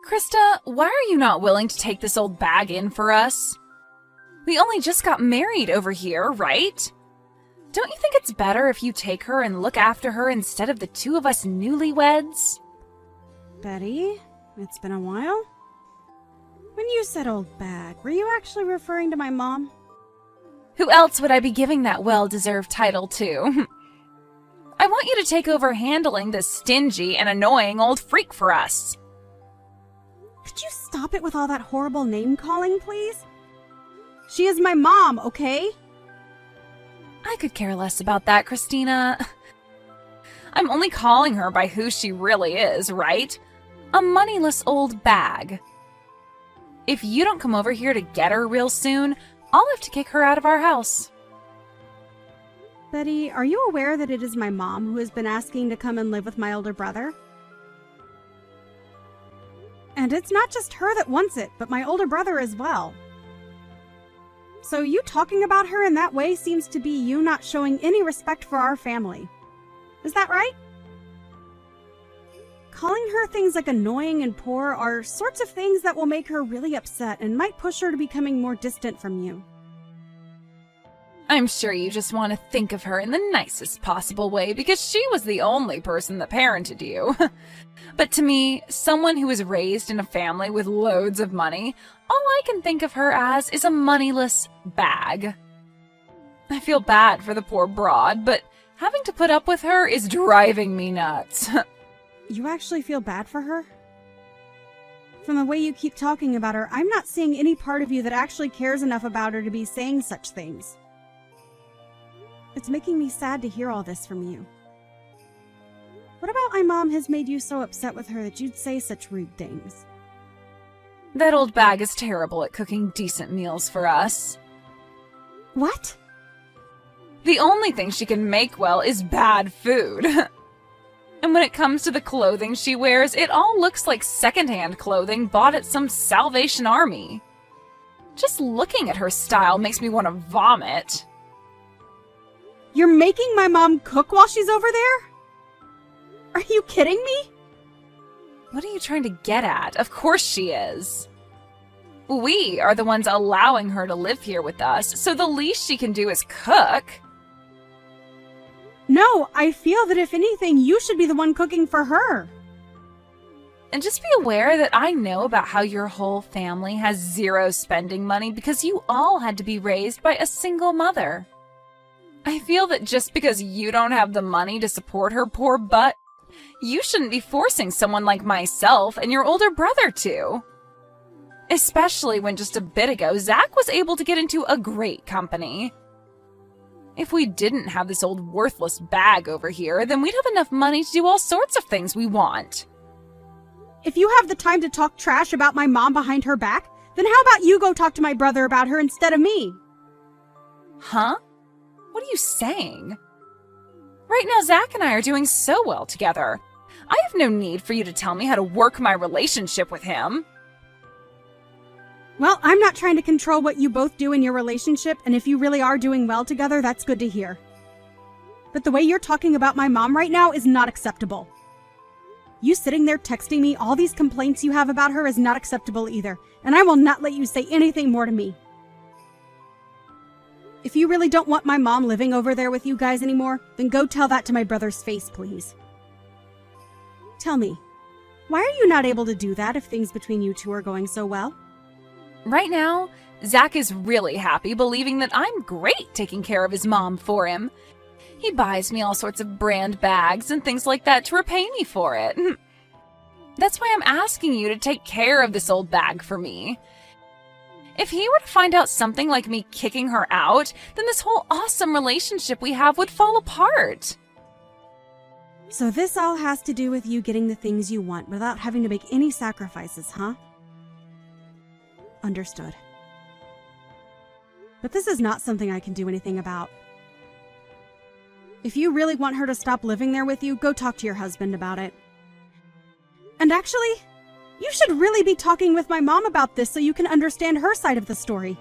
Krista, why are you not willing to take this old bag in for us? We only just got married over here, right? Don't you think it's better if you take her and look after her instead of the two of us newlyweds? Betty, it's been a while. When you said old bag, were you actually referring to my mom? Who else would I be giving that well-deserved title to? I want you to take over handling this stingy and annoying old freak for us. Could you stop it with all that horrible name-calling, please? She is my mom, okay? I could care less about that, Christina. I'm only calling her by who she really is, right? A moneyless old bag. If you don't come over here to get her real soon, I'll have to kick her out of our house. Betty, are you aware that it is my mom who has been asking to come and live with my older brother? And it's not just her that wants it, but my older brother as well. So you talking about her in that way seems to be you not showing any respect for our family. Is that right? Calling her things like annoying and poor are sorts of things that will make her really upset and might push her to becoming more distant from you. I'm sure you just want to think of her in the nicest possible way because she was the only person that parented you. But to me, someone who was raised in a family with loads of money, all I can think of her as is a moneyless bag. I feel bad for the poor broad, but having to put up with her is driving me nuts. You actually feel bad for her? From the way you keep talking about her, I'm not seeing any part of you that actually cares enough about her to be saying such things. It's making me sad to hear all this from you. What about my mom has made you so upset with her that you'd say such rude things? That old bag is terrible at cooking decent meals for us. What? The only thing she can make well is bad food. And when it comes to the clothing she wears, it all looks like secondhand clothing bought at some Salvation Army. Just looking at her style makes me want to vomit. You're making my mom cook while she's over there? Are you kidding me? What are you trying to get at? Of course she is. We are the ones allowing her to live here with us, so the least she can do is cook. No, I feel that if anything, you should be the one cooking for her. And just be aware that I know about how your whole family has zero spending money because you all had to be raised by a single mother. I feel that just because you don't have the money to support her poor butt, you shouldn't be forcing someone like myself and your older brother to. Especially when just a bit ago, Zach was able to get into a great company. If we didn't have this old worthless bag over here, then we'd have enough money to do all sorts of things we want. If you have the time to talk trash about my mom behind her back, then how about you go talk to my brother about her instead of me? Huh? What are you saying? Right now, Zach and I are doing so well together. I have no need for you to tell me how to work my relationship with him. Well, I'm not trying to control what you both do in your relationship, and if you really are doing well together, that's good to hear. But the way you're talking about my mom right now is not acceptable. You sitting there texting me all these complaints you have about her is not acceptable either, and I will not let you say anything more to me. If you really don't want my mom living over there with you guys anymore, then go tell that to my brother's face, please. Tell me, why are you not able to do that if things between you two are going so well? Right now, Zach is really happy, believing that I'm great taking care of his mom for him. He buys me all sorts of brand bags and things like that to repay me for it. That's why I'm asking you to take care of this old bag for me. If he were to find out something like me kicking her out, then this whole awesome relationship we have would fall apart. So this all has to do with you getting the things you want without having to make any sacrifices, huh? Understood. But this is not something I can do anything about. If you really want her to stop living there with you, go talk to your husband about it. And actually, you should really be talking with my mom about this so you can understand her side of the story.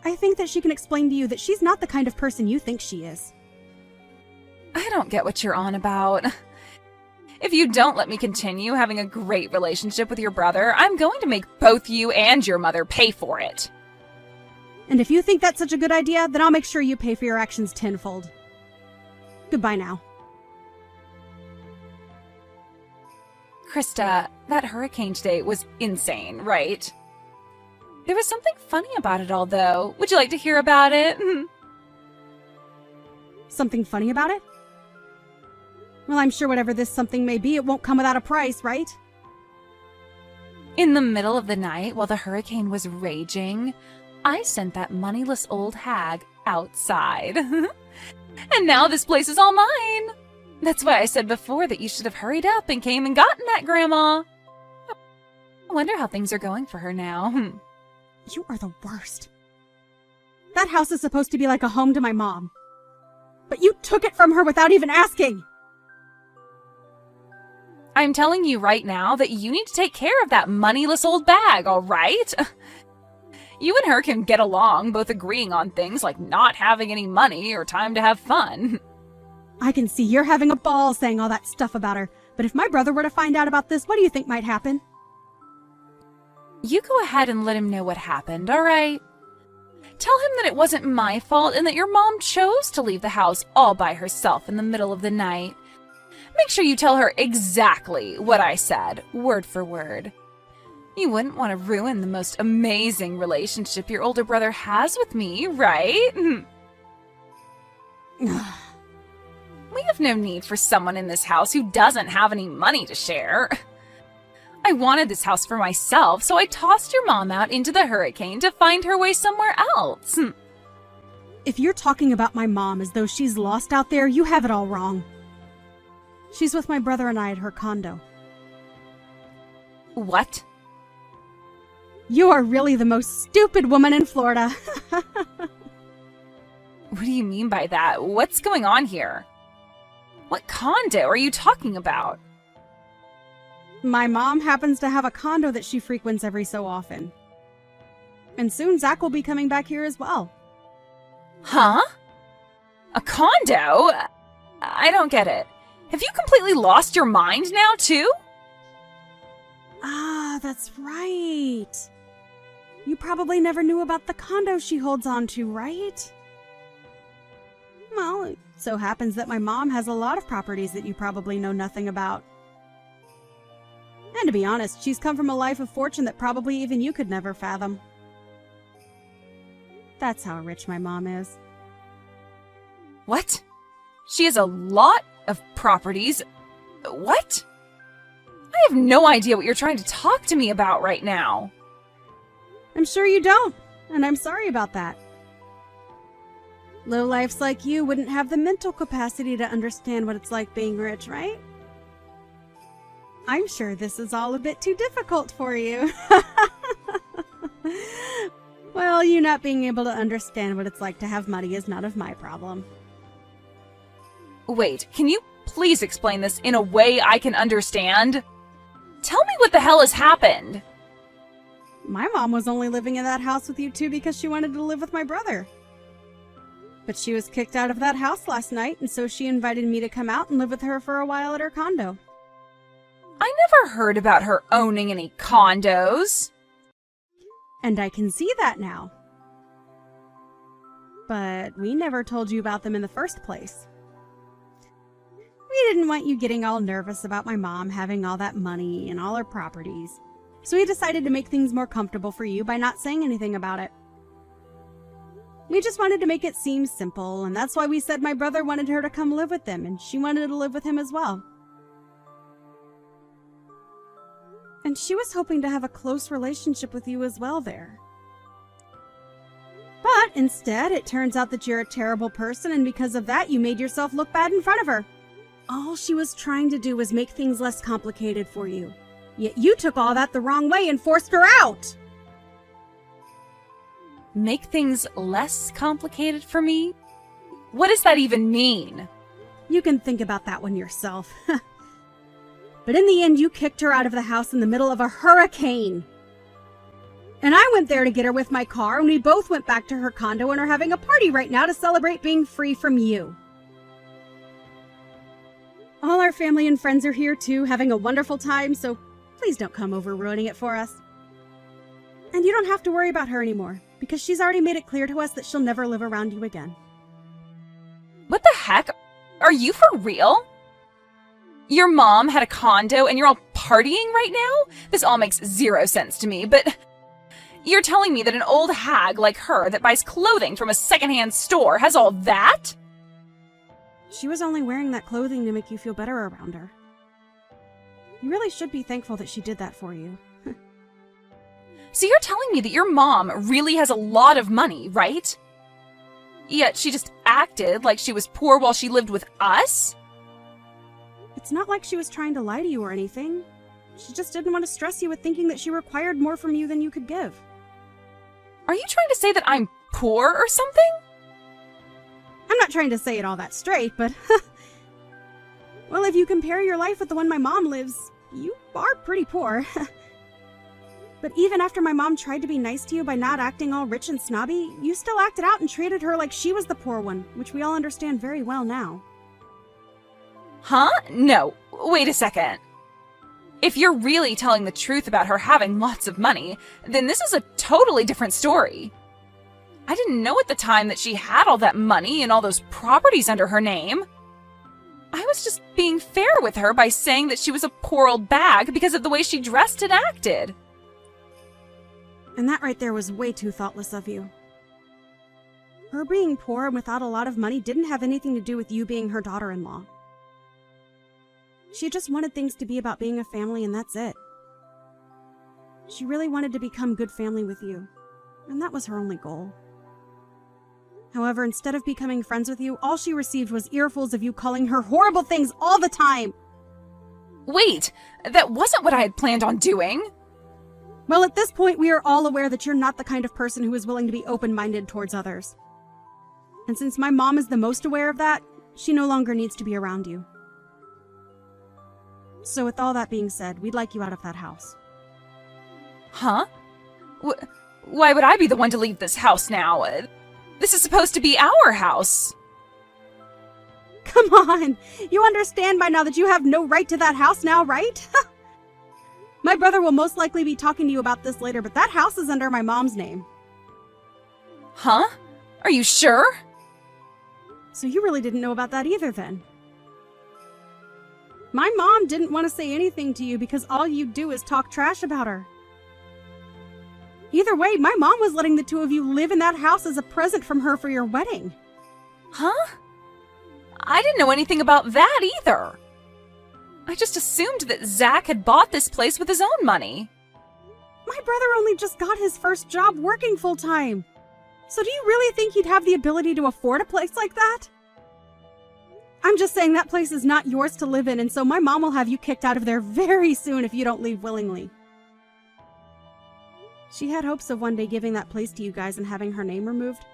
I think that she can explain to you that she's not the kind of person you think she is. I don't get what you're on about. If you don't let me continue having a great relationship with your brother, I'm going to make both you and your mother pay for it. And if you think that's such a good idea, then I'll make sure you pay for your actions tenfold. Goodbye now. Krista, that hurricane today was insane, right? There was something funny about it all, though. Would you like to hear about it? Something funny about it? Well, I'm sure whatever this something may be, it won't come without a price, right? In the middle of the night, while the hurricane was raging, I sent that moneyless old hag outside. And now this place is all mine. That's why I said before that you should have hurried up and came and gotten that grandma. I wonder how things are going for her now. You are the worst. That house is supposed to be like a home to my mom. But you took it from her without even asking. I'm telling you right now that you need to take care of that moneyless old bag, all right? You and her can get along, both agreeing on things like not having any money or time to have fun. I can see you're having a ball saying all that stuff about her, but if my brother were to find out about this, what do you think might happen? You go ahead and let him know what happened, all right? Tell him that it wasn't my fault and that your mom chose to leave the house all by herself in the middle of the night. Make sure you tell her exactly what I said, word for word. You wouldn't want to ruin the most amazing relationship your older brother has with me, right? We have no need for someone in this house who doesn't have any money to share. I wanted this house for myself, so I tossed your mom out into the hurricane to find her way somewhere else. If you're talking about my mom as though she's lost out there, you have it all wrong. She's with my brother and I at her condo. What? You are really the most stupid woman in Florida. What do you mean by that? What's going on here? What condo are you talking about? My mom happens to have a condo that she frequents every so often. And soon Zach will be coming back here as well. Huh? A condo? I don't get it. Have you completely lost your mind now, too? Ah, that's right. You probably never knew about the condo she holds on to, right? Well, it so happens that my mom has a lot of properties that you probably know nothing about. And to be honest, she's come from a life of fortune that probably even you could never fathom. That's how rich my mom is. What? She has a lot of properties? What? I have no idea what you're trying to talk to me about right now. I'm sure you don't, and I'm sorry about that. Lowlifes like you wouldn't have the mental capacity to understand what it's like being rich, right? I'm sure this is all a bit too difficult for you. Well, you not being able to understand what it's like to have money is none of my problem. Wait, can you please explain this in a way I can understand? Tell me what the hell has happened. My mom was only living in that house with you two because she wanted to live with my brother. But she was kicked out of that house last night, and so she invited me to come out and live with her for a while at her condo. I never heard about her owning any condos. And I can see that now. But we never told you about them in the first place. We didn't want you getting all nervous about my mom having all that money and all her properties. So we decided to make things more comfortable for you by not saying anything about it. We just wanted to make it seem simple, and that's why we said my brother wanted her to come live with them, and she wanted to live with him as well. And she was hoping to have a close relationship with you as well there. But instead, it turns out that you're a terrible person, and because of that, you made yourself look bad in front of her. All she was trying to do was make things less complicated for you. Yet you took all that the wrong way and forced her out! Make things less complicated for me? What does that even mean? You can think about that one yourself. But in the end, you kicked her out of the house in the middle of a hurricane. And I went there to get her with my car, and we both went back to her condo and are having a party right now to celebrate being free from you. All our family and friends are here too, having a wonderful time, so please don't come over ruining it for us. And you don't have to worry about her anymore, because she's already made it clear to us that she'll never live around you again. What the heck? Are you for real? Your mom had a condo and you're all partying right now? This all makes zero sense to me, but you're telling me that an old hag like her that buys clothing from a secondhand store has all that? She was only wearing that clothing to make you feel better around her. You really should be thankful that she did that for you. So you're telling me that your mom really has a lot of money, right? Yet she just acted like she was poor while she lived with us? It's not like she was trying to lie to you or anything. She just didn't want to stress you with thinking that she required more from you than you could give. Are you trying to say that I'm poor or something? I'm not trying to say it all that straight, but well, if you compare your life with the one my mom lives, you are pretty poor. But even after my mom tried to be nice to you by not acting all rich and snobby, you still acted out and treated her like she was the poor one, which we all understand very well now. Huh? No. Wait a second. If you're really telling the truth about her having lots of money, then this is a totally different story. I didn't know at the time that she had all that money and all those properties under her name. I was just being fair with her by saying that she was a poor old bag because of the way she dressed and acted. And that right there was way too thoughtless of you. Her being poor and without a lot of money didn't have anything to do with you being her daughter-in-law. She just wanted things to be about being a family, and that's it. She really wanted to become good family with you, and that was her only goal. However, instead of becoming friends with you, all she received was earfuls of you calling her horrible things all the time. Wait, that wasn't what I had planned on doing. Well, at this point, we are all aware that you're not the kind of person who is willing to be open-minded towards others. And since my mom is the most aware of that, she no longer needs to be around you. So with all that being said, we'd like you out of that house. Huh? Why would I be the one to leave this house now? This is supposed to be our house. Come on! You understand by now that you have no right to that house now, right? My brother will most likely be talking to you about this later, but that house is under my mom's name. Huh? Are you sure? So you really didn't know about that either then. My mom didn't want to say anything to you because all you do is talk trash about her. Either way, my mom was letting the two of you live in that house as a present from her for your wedding. Huh? I didn't know anything about that either. I just assumed that Zach had bought this place with his own money. My brother only just got his first job working full-time. So do you really think he'd have the ability to afford a place like that? I'm just saying that place is not yours to live in, and so my mom will have you kicked out of there very soon if you don't leave willingly. She had hopes of one day giving that place to you guys and having her name removed,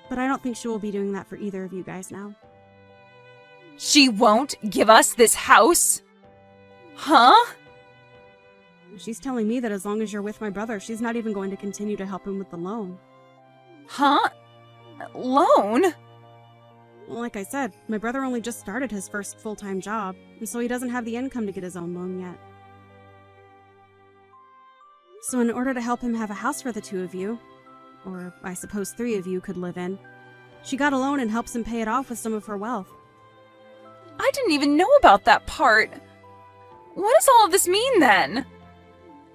but I don't think she will be doing that for either of you guys now. She won't give us this house? Huh? She's telling me that as long as you're with my brother, she's not even going to continue to help him with the loan. Huh? Loan? Well, like I said, my brother only just started his first full-time job, and so he doesn't have the income to get his own loan yet. So in order to help him have a house for the two of you, or I suppose three of you could live in, she got a loan and helps him pay it off with some of her wealth. I didn't even know about that part. What does all of this mean then?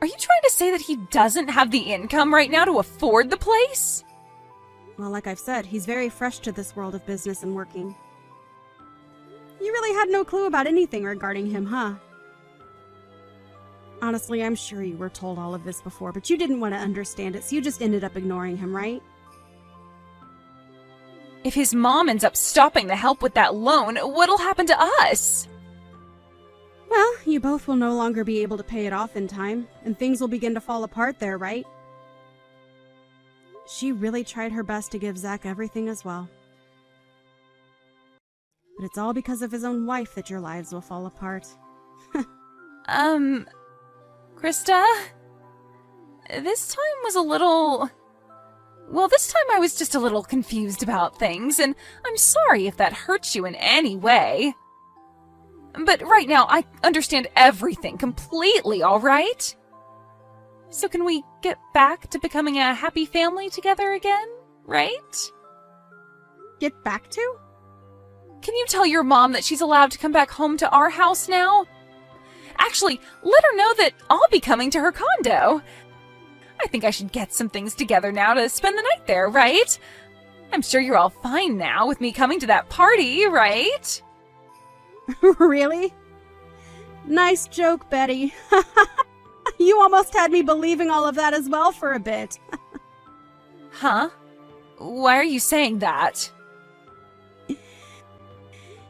Are you trying to say that he doesn't have the income right now to afford the place? Well, like I've said, he's very fresh to this world of business and working. You really had no clue about anything regarding him, huh? Honestly, I'm sure you were told all of this before, but you didn't want to understand it, so you just ended up ignoring him, right? If his mom ends up stopping the help with that loan, what'll happen to us? Well, you both will no longer be able to pay it off in time, and things will begin to fall apart there, right? She really tried her best to give Zach everything as well. But it's all because of his own wife that your lives will fall apart. Krista? This time was a little... Well, this time I was just a little confused about things, and I'm sorry if that hurts you in any way. But right now, I understand everything completely, all right? So can we get back to becoming a happy family together again, right? Get back to? Can you tell your mom that she's allowed to come back home to our house now? Actually, let her know that I'll be coming to her condo. I think I should get some things together now to spend the night there, right? I'm sure you're all fine now with me coming to that party, right? Really? Nice joke, Betty. You almost had me believing all of that as well for a bit. Huh? Why are you saying that?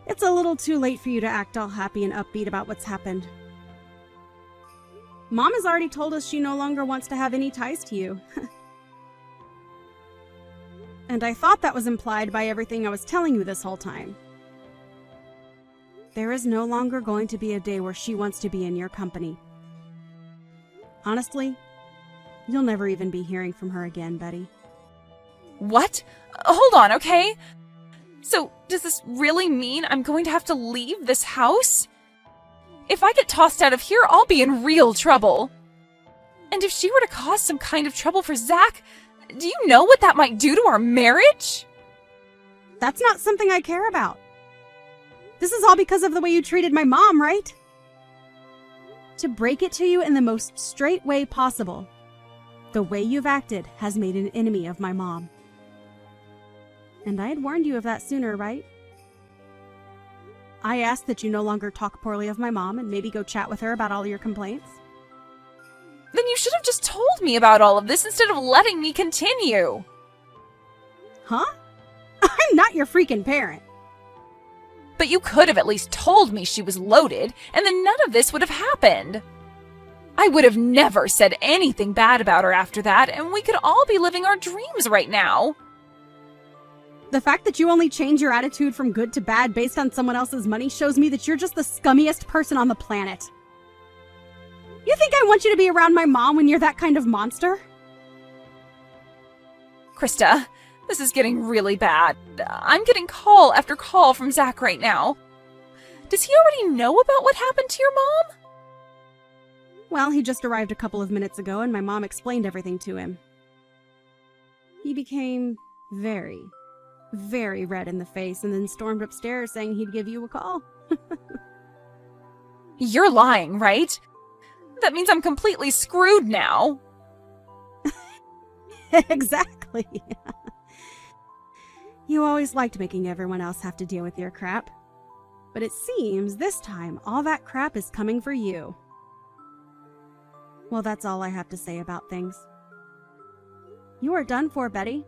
It's a little too late for you to act all happy and upbeat about what's happened. Mom has already told us she no longer wants to have any ties to you. And I thought that was implied by everything I was telling you this whole time. There is no longer going to be a day where she wants to be in your company. Honestly, you'll never even be hearing from her again, Betty. What? Hold on, okay? So, does this really mean I'm going to have to leave this house? If I get tossed out of here, I'll be in real trouble. And if she were to cause some kind of trouble for Zach, do you know what that might do to our marriage? That's not something I care about. This is all because of the way you treated my mom, right? To break it to you in the most straight way possible, the way you've acted has made an enemy of my mom. And I had warned you of that sooner, right? I asked that you no longer talk poorly of my mom and maybe go chat with her about all your complaints. Then you should have just told me about all of this instead of letting me continue. Huh? I'm not your freaking parent. But you could have at least told me she was loaded, and then none of this would have happened. I would have never said anything bad about her after that, and we could all be living our dreams right now. The fact that you only change your attitude from good to bad based on someone else's money shows me that you're just the scummiest person on the planet. You think I want you to be around my mom when you're that kind of monster? Krista, this is getting really bad. I'm getting call after call from Zach right now. Does he already know about what happened to your mom? Well, he just arrived a couple of minutes ago and my mom explained everything to him. He became very red in the face and then stormed upstairs saying he'd give you a call. You're lying, right? That means I'm completely screwed now. Exactly. You always liked making everyone else have to deal with your crap. But it seems this time all that crap is coming for you. Well, that's all I have to say about things. You are done for, Betty.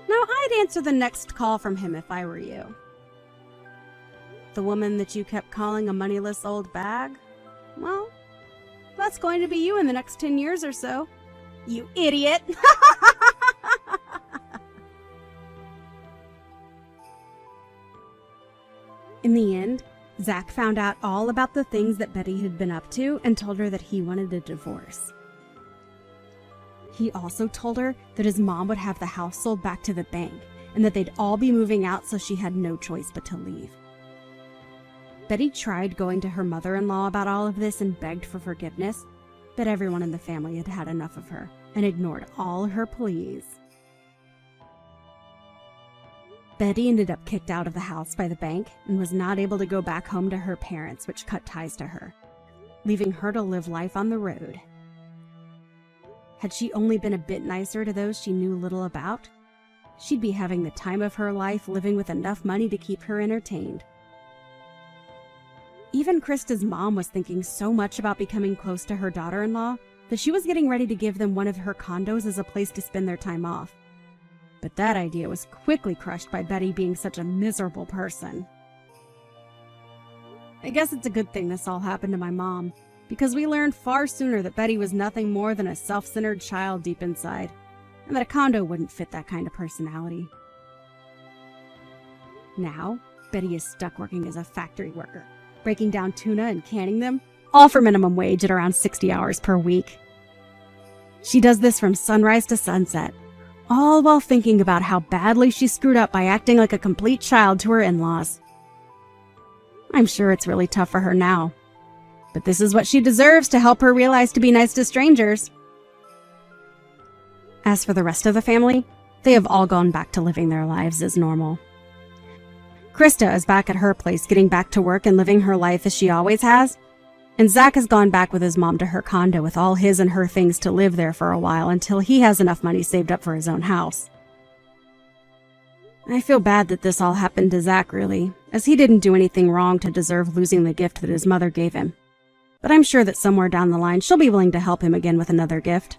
Now, I'd answer the next call from him if I were you. The woman that you kept calling a moneyless old bag? Well, that's going to be you in the next 10 years or so. You idiot! In the end, Zach found out all about the things that Betty had been up to and told her that he wanted a divorce. He also told her that his mom would have the house sold back to the bank and that they'd all be moving out, so she had no choice but to leave. Betty tried going to her mother-in-law about all of this and begged for forgiveness, but everyone in the family had had enough of her and ignored all her pleas. Betty ended up kicked out of the house by the bank and was not able to go back home to her parents, which cut ties to her, leaving her to live life on the road. Had she only been a bit nicer to those she knew little about, she'd be having the time of her life living with enough money to keep her entertained. Even Krista's mom was thinking so much about becoming close to her daughter-in-law that she was getting ready to give them one of her condos as a place to spend their time off. But that idea was quickly crushed by Betty being such a miserable person. I guess it's a good thing this all happened to my mom, because we learned far sooner that Betty was nothing more than a self-centered child deep inside, and that a condo wouldn't fit that kind of personality. Now, Betty is stuck working as a factory worker, breaking down tuna and canning them, all for minimum wage at around 60 hours per week. She does this from sunrise to sunset, all while thinking about how badly she screwed up by acting like a complete child to her in-laws. I'm sure it's really tough for her now. But this is what she deserves to help her realize to be nice to strangers. As for the rest of the family, they have all gone back to living their lives as normal. Krista is back at her place getting back to work and living her life as she always has. And Zach has gone back with his mom to her condo with all his and her things to live there for a while until he has enough money saved up for his own house. I feel bad that this all happened to Zach, really, as he didn't do anything wrong to deserve losing the gift that his mother gave him. But I'm sure that somewhere down the line she'll be willing to help him again with another gift.